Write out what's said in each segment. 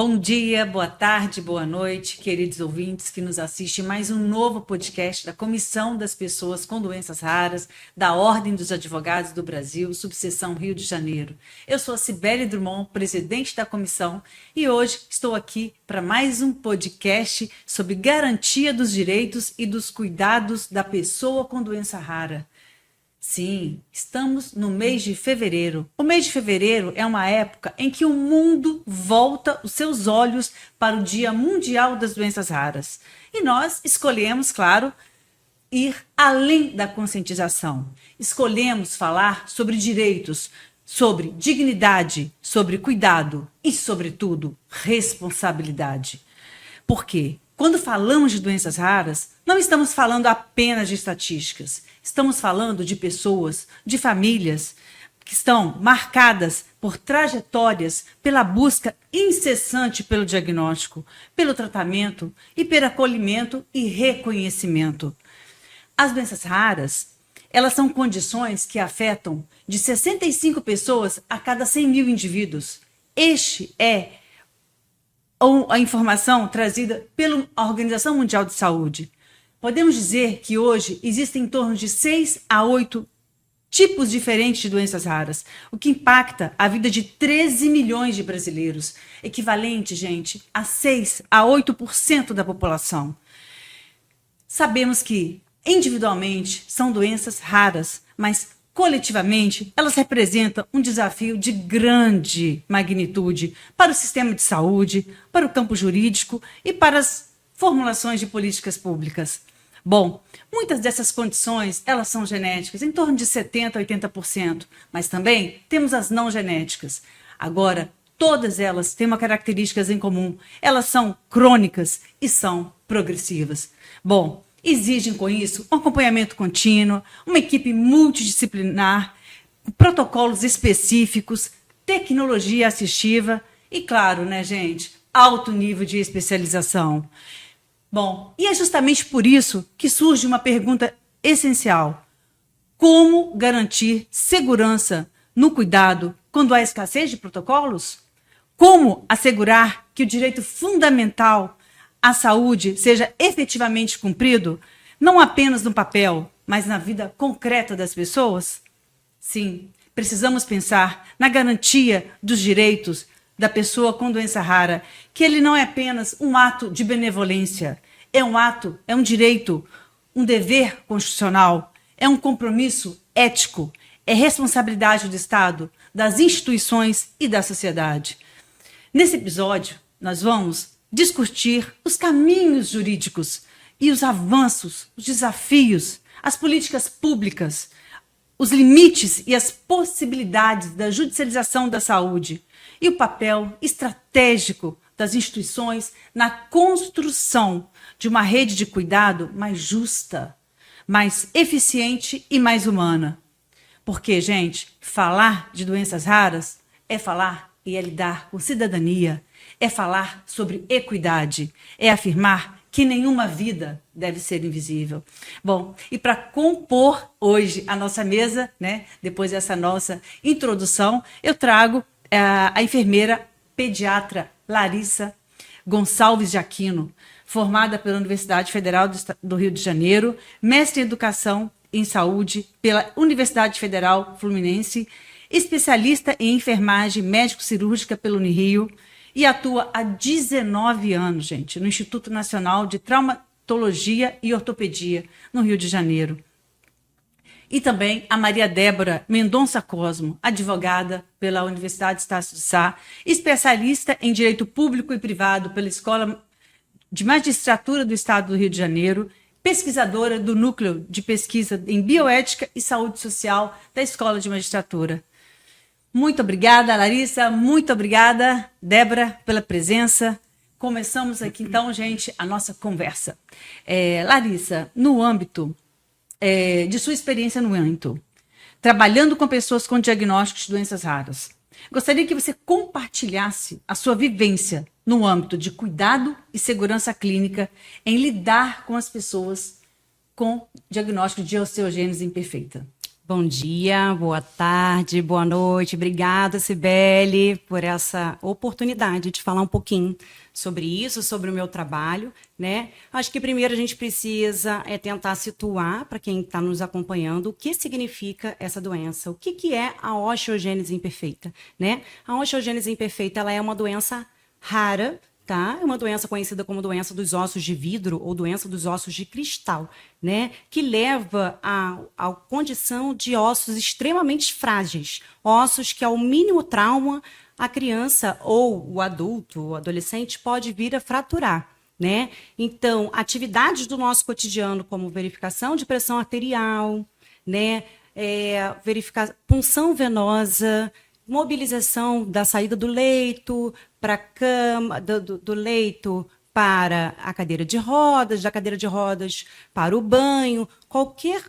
Bom dia, boa tarde, boa noite, queridos ouvintes que nos assistem. Mais um novo podcast da Comissão das Pessoas com Doenças Raras, da Ordem dos Advogados do Brasil, subseção Rio de Janeiro. Eu sou a Cibele Drummond, presidente da comissão, e hoje estou aqui para mais um podcast sobre garantia dos direitos e dos cuidados da pessoa com doença rara. Sim, estamos no mês de fevereiro. O mês de fevereiro é uma época em que o mundo volta os seus olhos para o Dia Mundial das Doenças Raras. E nós escolhemos, claro, ir além da conscientização. Escolhemos falar sobre direitos, sobre dignidade, sobre cuidado e, sobretudo, responsabilidade. Por quê? Quando falamos de doenças raras, não estamos falando apenas de estatísticas. Estamos falando de pessoas, de famílias que estão marcadas por trajetórias, pela busca incessante pelo diagnóstico, pelo tratamento e pelo acolhimento e reconhecimento. As doenças raras, elas são condições que afetam de 65 pessoas a cada 100 mil indivíduos. Este é a informação trazida pela Organização Mundial de Saúde. Podemos dizer que hoje existem em torno de 6 a 8 tipos diferentes de doenças raras, o que impacta a vida de 13 milhões de brasileiros, equivalente, gente, a 6 a 8% da população. Sabemos que, individualmente, são doenças raras, mas coletivamente, elas representam um desafio de grande magnitude para o sistema de saúde, para o campo jurídico e para as formulações de políticas públicas. Bom, muitas dessas condições, elas são genéticas, em torno de 70% a 80%, mas também temos as não genéticas. Agora, todas elas têm uma característica em comum, elas são crônicas e são progressivas. Bom, exigem com isso um acompanhamento contínuo, uma equipe multidisciplinar, protocolos específicos, tecnologia assistiva e, claro, né, gente, alto nível de especialização. Bom, e é justamente por isso que surge uma pergunta essencial. Como garantir segurança no cuidado quando há escassez de protocolos? Como assegurar que o direito fundamental à saúde seja efetivamente cumprido, não apenas no papel, mas na vida concreta das pessoas? Sim, precisamos pensar na garantia dos direitos da pessoa com doença rara, que ele não é apenas um ato de benevolência, é um ato, é um direito, um dever constitucional, é um compromisso ético, é responsabilidade do Estado, das instituições e da sociedade. Nesse episódio, nós vamos discutir os caminhos jurídicos e os avanços, os desafios, as políticas públicas, os limites e as possibilidades da judicialização da saúde e o papel estratégico das instituições na construção de uma rede de cuidado mais justa, mais eficiente e mais humana. Porque, gente, falar de doenças raras é falar e é lidar com cidadania, é falar sobre equidade, é afirmar que nenhuma vida deve ser invisível. Bom, e para compor hoje a nossa mesa, né, depois dessa nossa introdução, eu trago a enfermeira pediatra Larissa Gonçalves de Aquino, formada pela Universidade Federal do Rio de Janeiro, mestre em Educação em Saúde pela Universidade Federal Fluminense, especialista em enfermagem médico-cirúrgica pela Unirio e atua há 19 anos, gente, no Instituto Nacional de Traumatologia e Ortopedia, no Rio de Janeiro. E também a Maria Débora Mendonça Cosmo, advogada pela Universidade Estácio de Sá, especialista em Direito Público e Privado pela Escola de Magistratura do Estado do Rio de Janeiro, pesquisadora do Núcleo de Pesquisa em Bioética e Saúde Social da Escola de Magistratura. Muito obrigada, Larissa, muito obrigada, Débora, pela presença. Começamos aqui, então, gente, a nossa conversa. Larissa, no âmbito de sua experiência no âmbito, trabalhando com pessoas com diagnósticos de doenças raras, gostaria que você compartilhasse a sua vivência no âmbito de cuidado e segurança clínica em lidar com as pessoas com diagnóstico de osteogênese imperfeita. Bom dia, boa tarde, boa noite. Obrigada, Cibele, por essa oportunidade de falar um pouquinho sobre isso, sobre o meu trabalho, né? Acho que primeiro a gente precisa tentar situar, para quem está nos acompanhando, o que significa essa doença, o que é a osteogênese imperfeita, né? A osteogênese imperfeita, ela é uma doença rara, tá? É uma doença conhecida como doença dos ossos de vidro ou doença dos ossos de cristal, né? Que leva à condição de ossos extremamente frágeis, ossos que, ao mínimo trauma, a criança ou o adulto, o adolescente, pode vir a fraturar, né? Então, atividades do nosso cotidiano, como verificação de pressão arterial, né? Verificar punção venosa, mobilização da saída do leito para a cama, do leito para a cadeira de rodas, da cadeira de rodas para o banho, qualquer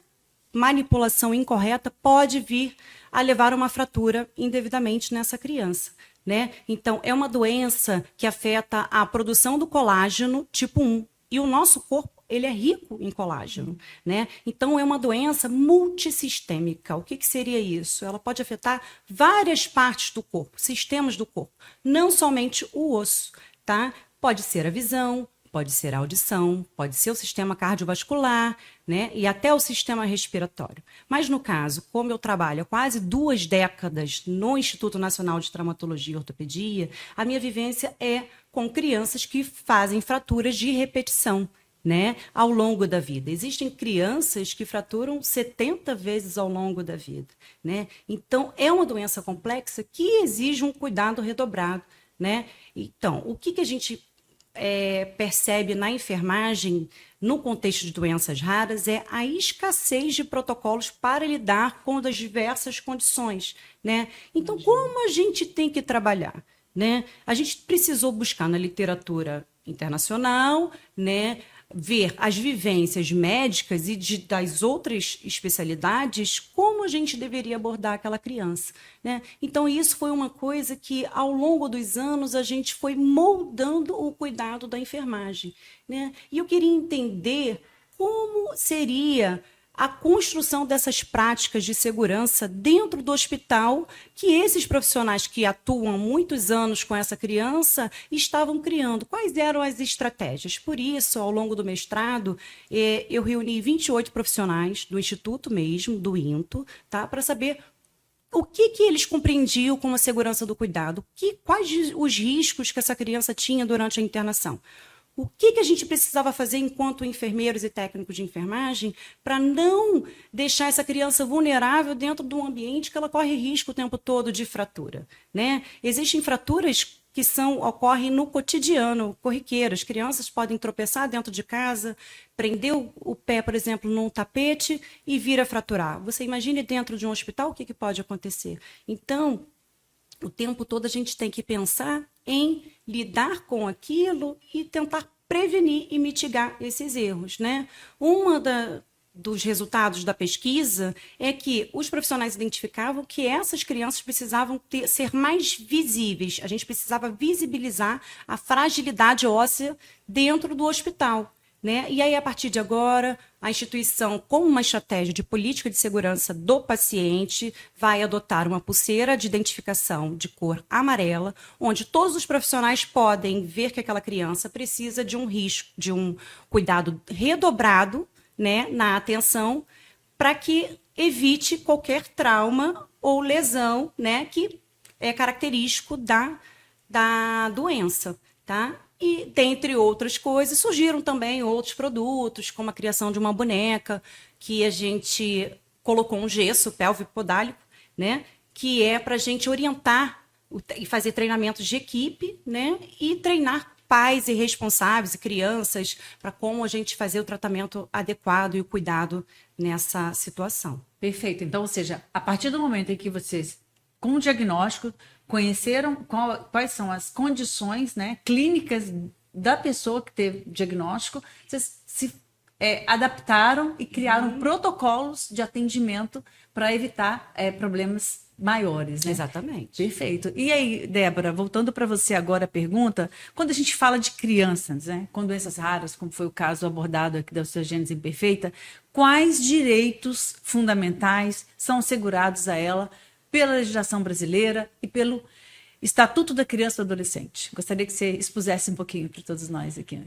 manipulação incorreta pode vir a levar a uma fratura indevidamente nessa criança, né? Então, é uma doença que afeta a produção do colágeno tipo 1. E o nosso corpo, ele é rico em colágeno, né? Então, é uma doença multissistêmica. O que seria isso? Ela pode afetar várias partes do corpo, sistemas do corpo, não somente o osso, tá? Pode ser a visão, pode ser a audição, pode ser o sistema cardiovascular, né? E até o sistema respiratório. Mas, no caso, como eu trabalho há quase 2 décadas no Instituto Nacional de Traumatologia e Ortopedia, a minha vivência é com crianças que fazem fraturas de repetição, né, ao longo da vida. Existem crianças que fraturam 70 vezes ao longo da vida, né? Então, é uma doença complexa que exige um cuidado redobrado, né? Então, o que a gente percebe na enfermagem, no contexto de doenças raras, é a escassez de protocolos para lidar com as diversas condições, né? Então, como a gente tem que trabalhar, né? A gente precisou buscar na literatura internacional, né, ver as vivências médicas e das outras especialidades, como a gente deveria abordar aquela criança, né? Então, isso foi uma coisa que, ao longo dos anos, a gente foi moldando o cuidado da enfermagem, né? E eu queria entender como seria a construção dessas práticas de segurança dentro do hospital que esses profissionais que atuam há muitos anos com essa criança estavam criando. Quais eram as estratégias? Por isso, ao longo do mestrado, eu reuni 28 profissionais do Instituto mesmo, do INTO, tá, para saber o que eles compreendiam como a segurança do cuidado, quais os riscos que essa criança tinha durante a internação. O que a gente precisava fazer enquanto enfermeiros e técnicos de enfermagem para não deixar essa criança vulnerável dentro de um ambiente que ela corre risco o tempo todo de fratura, né? Existem fraturas que ocorrem no cotidiano, corriqueiro. As crianças podem tropeçar dentro de casa, prender o pé, por exemplo, num tapete e vir a fraturar. Você imagine dentro de um hospital o que pode acontecer. Então, o tempo todo a gente tem que pensar em lidar com aquilo e tentar prevenir e mitigar esses erros, né? Dos resultados da pesquisa é que os profissionais identificavam que essas crianças precisavam ser mais visíveis. A gente precisava visibilizar a fragilidade óssea dentro do hospital, né? E aí, a partir de agora, a instituição, como uma estratégia de política de segurança do paciente, vai adotar uma pulseira de identificação de cor amarela, onde todos os profissionais podem ver que aquela criança precisa de um cuidado redobrado, né, na atenção, para que evite qualquer trauma ou lesão, né, que é característico da doença, tá? E, dentre outras coisas, surgiram também outros produtos, como a criação de uma boneca, que a gente colocou um gesso pélvico-podálico, né, que é para a gente orientar e fazer treinamentos de equipe, né, e treinar pais e responsáveis e crianças para como a gente fazer o tratamento adequado e o cuidado nessa situação. Perfeito. Então, ou seja, a partir do momento em que vocês, com o diagnóstico, conheceram quais são as condições, né, clínicas da pessoa que teve diagnóstico, vocês se adaptaram e criaram protocolos de atendimento para evitar problemas maiores, né? Exatamente. Perfeito. E aí, Débora, voltando para você agora a pergunta, quando a gente fala de crianças, né, com doenças raras, como foi o caso abordado aqui da osteogênese imperfeita, quais direitos fundamentais são assegurados a ela pela legislação brasileira e pelo Estatuto da Criança e do Adolescente? Gostaria que você expusesse um pouquinho para todos nós aqui.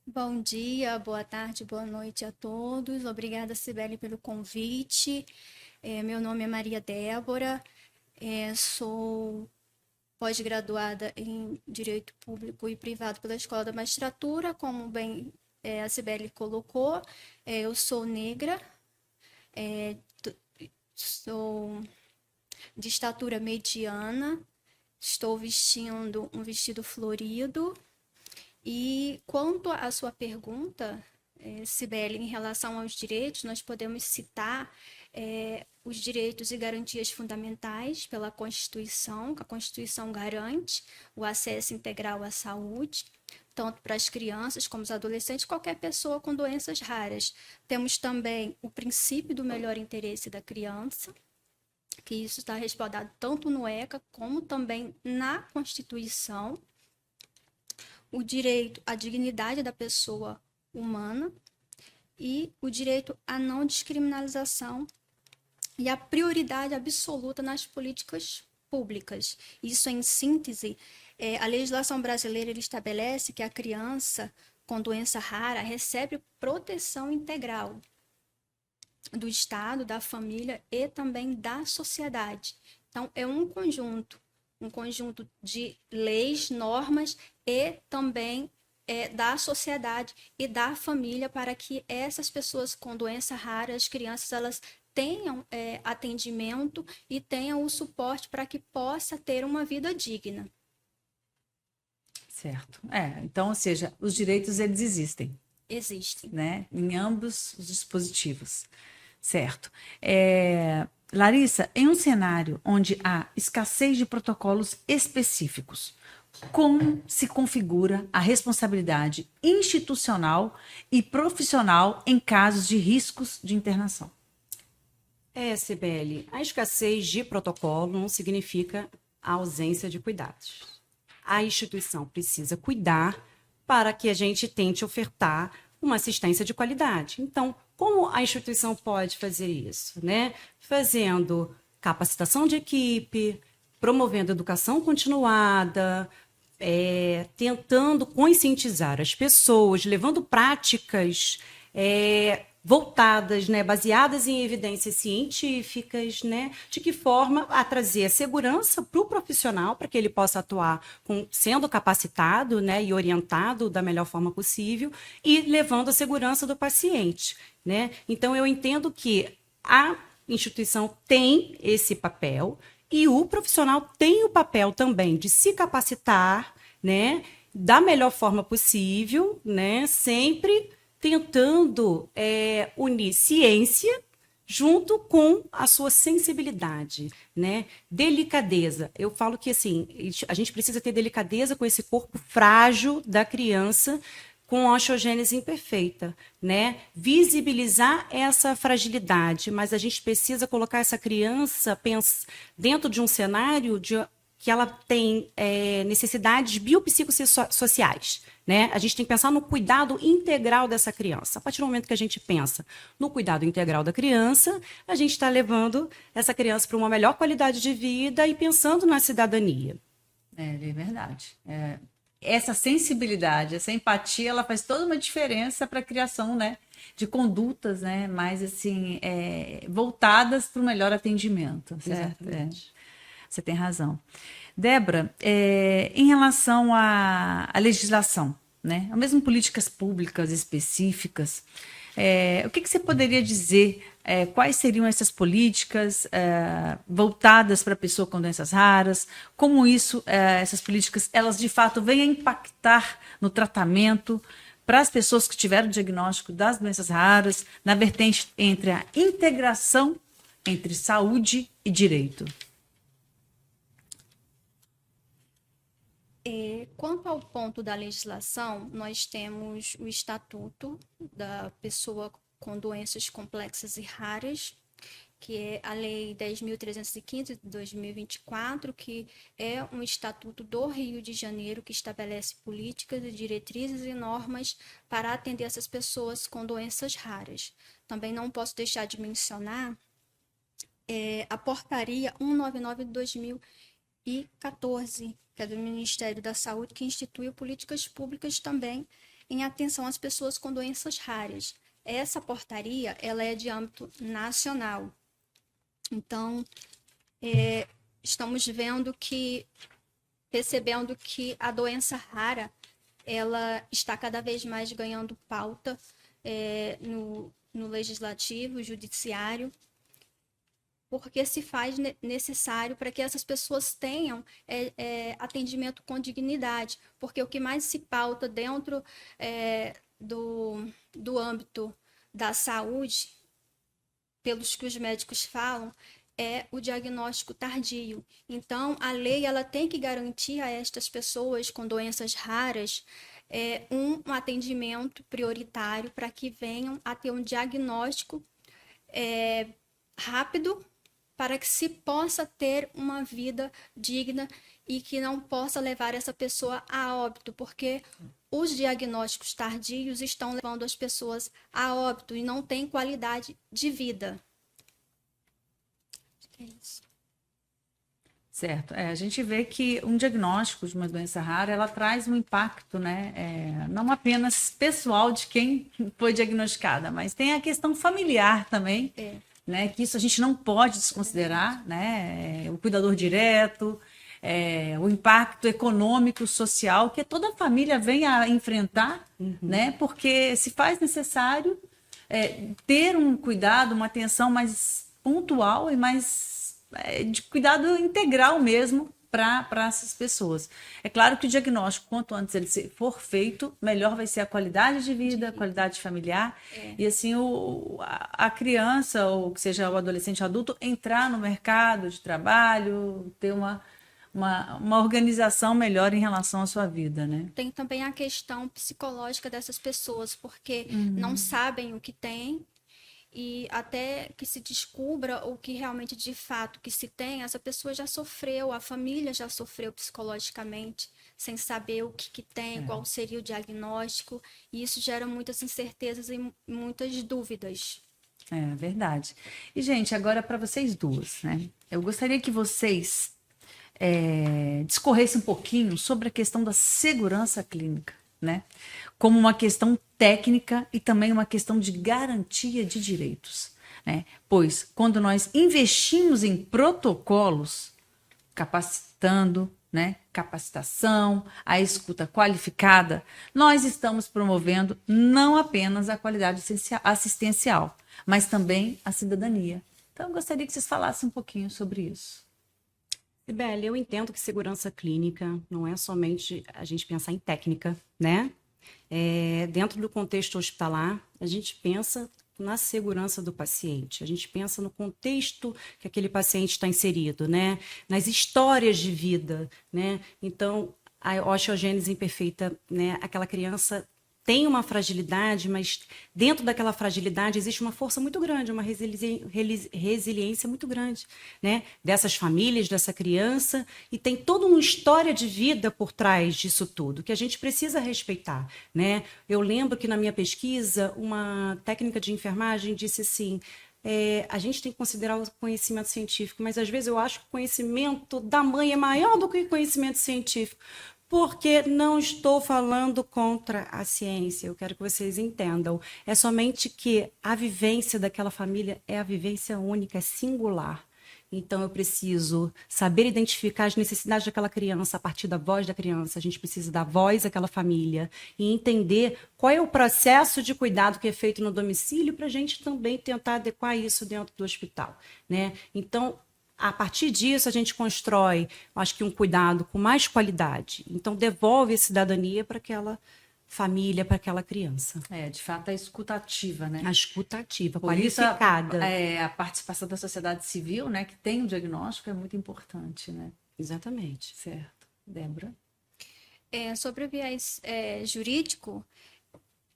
Bom dia, boa tarde, boa noite a todos. Obrigada, Cibele, pelo convite. Meu nome é Maria Débora, sou pós-graduada em Direito Público e Privado pela Escola da Magistratura, como bem a Cibele colocou. Eu sou negra, sou de estatura mediana, estou vestindo um vestido florido. E quanto à sua pergunta, Cibele, em relação aos direitos, nós podemos citar os direitos e garantias fundamentais pela Constituição, que a Constituição garante o acesso integral à saúde, tanto para as crianças como os adolescentes, qualquer pessoa com doenças raras. Temos também o princípio do melhor interesse da criança, que isso está respaldado tanto no ECA como também na Constituição. O direito à dignidade da pessoa humana e o direito à não descriminalização e a prioridade absoluta nas políticas públicas. Isso, em síntese, a legislação brasileira ele estabelece que a criança com doença rara recebe proteção integral do Estado, da família e também da sociedade. Então, é um conjunto de leis, normas e também da sociedade e da família para que essas pessoas com doença rara, as crianças, elas tenham atendimento e tenham o suporte para que possa ter uma vida digna. Certo. Então, ou seja, os direitos eles existem. Existem. Né? Em ambos os dispositivos. Certo. Larissa, em um cenário onde há escassez de protocolos específicos, como se configura a responsabilidade institucional e profissional em casos de riscos de internação? Cibele, a escassez de protocolo não significa a ausência de cuidados. A instituição precisa cuidar para que a gente tente ofertar uma assistência de qualidade. Então, como a instituição pode fazer isso? Né? Fazendo capacitação de equipe, promovendo educação continuada, tentando conscientizar as pessoas, levando práticas voltadas, né, baseadas em evidências científicas, né, de que forma a trazer a segurança para o profissional, para que ele possa atuar sendo capacitado, né, e orientado da melhor forma possível e levando a segurança do paciente. Né? Então, eu entendo que a instituição tem esse papel e o profissional tem o papel também de se capacitar, né, da melhor forma possível, né, sempre tentando unir ciência junto com a sua sensibilidade, né? Delicadeza. Eu falo que assim, a gente precisa ter delicadeza com esse corpo frágil da criança com osteogênese imperfeita, né? Visibilizar essa fragilidade, mas a gente precisa colocar essa criança dentro de um cenário que ela tem necessidades biopsicossociais, né? A gente tem que pensar no cuidado integral dessa criança. A partir do momento que a gente pensa no cuidado integral da criança, a gente está levando essa criança para uma melhor qualidade de vida e pensando na cidadania. É verdade. Essa sensibilidade, essa empatia, ela faz toda uma diferença para a criação, né, de condutas, né, mais assim, voltadas para o melhor atendimento. Certo? Você tem razão. Débora, em relação à legislação, né, ou mesmo políticas públicas específicas, o que você poderia dizer? Quais seriam essas políticas voltadas para a pessoa com doenças raras? Como essas políticas, elas de fato vêm a impactar no tratamento para as pessoas que tiveram o diagnóstico das doenças raras, na vertente entre a integração entre saúde e direito? Quanto ao ponto da legislação, nós temos o Estatuto da Pessoa com Doenças Complexas e Raras, que é a Lei 10.315 de 2024, que é um estatuto do Rio de Janeiro que estabelece políticas, diretrizes e normas para atender essas pessoas com doenças raras. Também não posso deixar de mencionar a Portaria 199 de 2014, que é do Ministério da Saúde, que instituiu políticas públicas também em atenção às pessoas com doenças raras. Essa portaria, ela é de âmbito nacional. Então, estamos percebendo que a doença rara, ela está cada vez mais ganhando pauta no legislativo, judiciário, porque se faz necessário para que essas pessoas tenham atendimento com dignidade, porque o que mais se pauta dentro do âmbito da saúde, pelos que os médicos falam, é o diagnóstico tardio. Então, a lei ela tem que garantir a estas pessoas com doenças raras um atendimento prioritário para que venham a ter um diagnóstico rápido, para que se possa ter uma vida digna e que não possa levar essa pessoa a óbito, porque os diagnósticos tardios estão levando as pessoas a óbito e não têm qualidade de vida. É isso. Certo. A gente vê que um diagnóstico de uma doença rara, ela traz um impacto, né? Não apenas pessoal de quem foi diagnosticada, mas tem a questão familiar também, né? Que isso a gente não pode desconsiderar, né? O cuidador direto, o impacto econômico, social, que toda a família vem a enfrentar, né? Porque se faz necessário ter um cuidado, uma atenção mais pontual e mais de cuidado integral mesmo para essas pessoas. É claro que o diagnóstico, quanto antes ele for feito, melhor vai ser a qualidade de vida, a qualidade familiar, e assim a criança, ou que seja o adolescente adulto, entrar no mercado de trabalho, ter uma organização melhor em relação à sua vida, né? Tem também a questão psicológica dessas pessoas, porque não sabem o que têm, e até que se descubra o que realmente de fato que se tem, essa pessoa já sofreu, a família já sofreu psicologicamente, sem saber o que tem, qual seria o diagnóstico, e isso gera muitas incertezas e muitas dúvidas. É verdade. E, gente, agora para vocês duas, né? Eu gostaria que vocês discorressem um pouquinho sobre a questão da segurança clínica, né? Como uma questão técnica e também uma questão de garantia de direitos, né? Pois quando nós investimos em protocolos, capacitando, né, capacitação, a escuta qualificada, nós estamos promovendo não apenas a qualidade assistencial, mas também a cidadania. Então, eu gostaria que vocês falassem um pouquinho sobre isso. Sibeli, eu entendo que segurança clínica não é somente a gente pensar em técnica, né? Dentro do contexto hospitalar, a gente pensa na segurança do paciente, a gente pensa no contexto que aquele paciente está inserido, né? Nas histórias de vida, né? Então, a osteogênese imperfeita, né? Aquela criança tem uma fragilidade, mas dentro daquela fragilidade existe uma força muito grande, uma resiliência muito grande, né? Dessas famílias, dessa criança, e tem toda uma história de vida por trás disso tudo, que a gente precisa respeitar, né? Eu lembro que na minha pesquisa, uma técnica de enfermagem disse assim: a gente tem que considerar o conhecimento científico, mas às vezes eu acho que o conhecimento da mãe é maior do que o conhecimento científico. Porque não estou falando contra a ciência, eu quero que vocês entendam. É somente que a vivência daquela família é a vivência única, é singular. Então, eu preciso saber identificar as necessidades daquela criança a partir da voz da criança. A gente precisa dar voz àquela família e entender qual é o processo de cuidado que é feito no domicílio para a gente também tentar adequar isso dentro do hospital, né? Então, a partir disso, a gente constrói, acho que um cuidado com mais qualidade. Então, devolve a cidadania para aquela família, para aquela criança. De fato, a escuta ativa, né? A escuta ativa, Por isso, qualificada. a participação da sociedade civil, né, que tem o diagnóstico, é muito importante, né? Exatamente. Certo. Débora? Sobre o viés jurídico,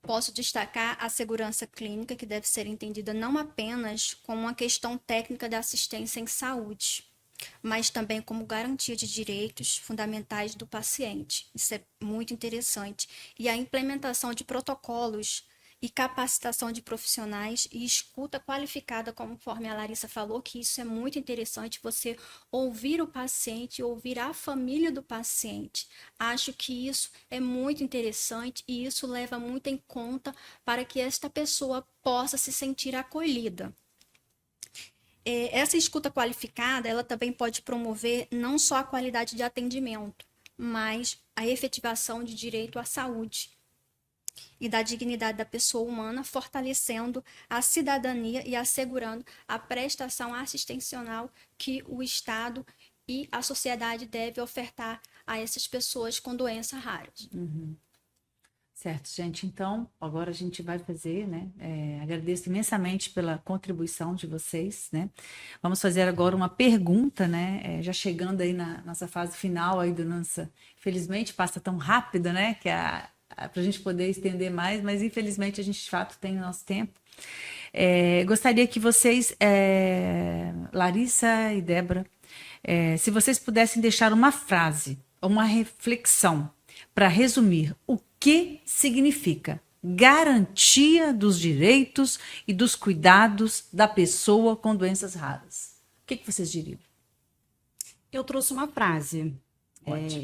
posso destacar a segurança clínica, que deve ser entendida não apenas como uma questão técnica da assistência em saúde, mas também como garantia de direitos fundamentais do paciente. Isso é muito interessante. E a implementação de protocolos e capacitação de profissionais e escuta qualificada, conforme a Larissa falou, que isso é muito interessante, você ouvir o paciente, ouvir a família do paciente. Acho que isso é muito interessante e isso leva muito em conta para que esta pessoa possa se sentir acolhida. Essa escuta qualificada, ela também pode promover não só a qualidade de atendimento, mas a efetivação de direito à saúde e da dignidade da pessoa humana, fortalecendo a cidadania e assegurando a prestação assistencial que o Estado e a sociedade devem ofertar a essas pessoas com doenças raras. Certo, gente. Então, agora a gente vai fazer, né? Agradeço imensamente pela contribuição de vocês, né? Vamos fazer agora uma pergunta, né? Já chegando aí na nossa fase final aí do nossa... Infelizmente, passa tão rápido, né? Que para a gente poder estender mais, mas infelizmente a gente de fato tem o nosso tempo. Gostaria que vocês, Larissa e Débora, se vocês pudessem deixar uma frase, uma reflexão para resumir o que significa garantia dos direitos e dos cuidados da pessoa com doenças raras. O que vocês diriam? Eu trouxe uma frase,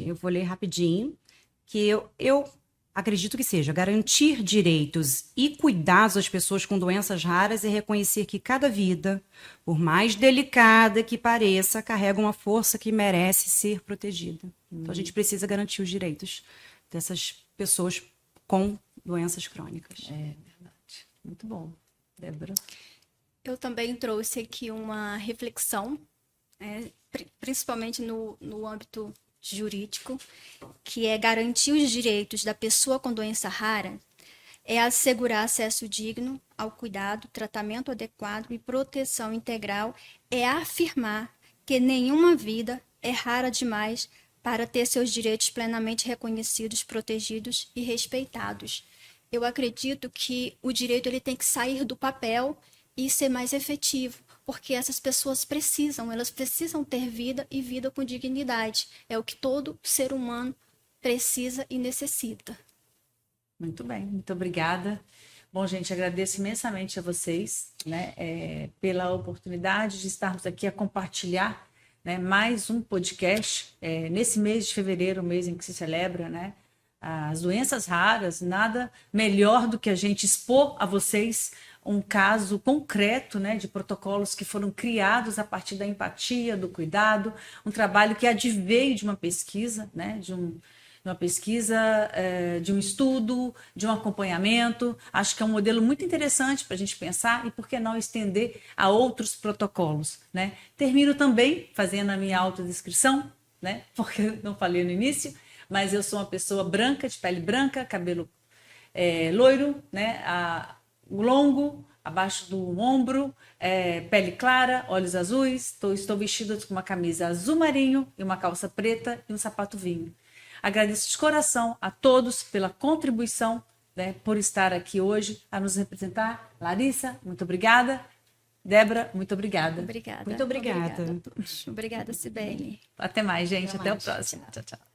eu vou ler rapidinho, que eu acredito que seja: garantir direitos e cuidados às pessoas com doenças raras é reconhecer que cada vida, por mais delicada que pareça, carrega uma força que merece ser protegida. Então a gente precisa garantir os direitos dessas pessoas com doenças crônicas. É verdade. Muito bom. Débora? Eu também trouxe aqui uma reflexão, principalmente no âmbito jurídico, que é garantir os direitos da pessoa com doença rara, é assegurar acesso digno ao cuidado, tratamento adequado e proteção integral, é afirmar que nenhuma vida é rara demais para ter seus direitos plenamente reconhecidos, protegidos e respeitados. Eu acredito que o direito ele tem que sair do papel e ser mais efetivo, porque essas pessoas elas precisam ter vida e vida com dignidade. É o que todo ser humano precisa e necessita. Muito bem, muito obrigada. Bom, gente, agradeço imensamente a vocês, né, pela oportunidade de estarmos aqui a compartilhar, né, mais um podcast nesse mês de fevereiro, o mês em que se celebra, né, as doenças raras. Nada melhor do que a gente expor a vocês um caso concreto, né, de protocolos que foram criados a partir da empatia, do cuidado, um trabalho que adveio de uma pesquisa, né, de uma pesquisa, de um estudo, de um acompanhamento. Acho que é um modelo muito interessante para a gente pensar e, por que não, estender a outros protocolos, né? Termino também fazendo a minha autodescrição, né, porque não falei no início, mas eu sou uma pessoa branca, de pele branca, cabelo loiro, né, longo, abaixo do ombro, pele clara, olhos azuis. Estou vestida com uma camisa azul marinho e uma calça preta e um sapato vinho. Agradeço de coração a todos pela contribuição, né, por estar aqui hoje a nos representar. Larissa, muito obrigada. Débora, muito obrigada. Obrigada. Muito obrigada. Obrigada a todos. Obrigada, Cibele. Até mais, gente. Até mais. o próximo. Tchau, tchau.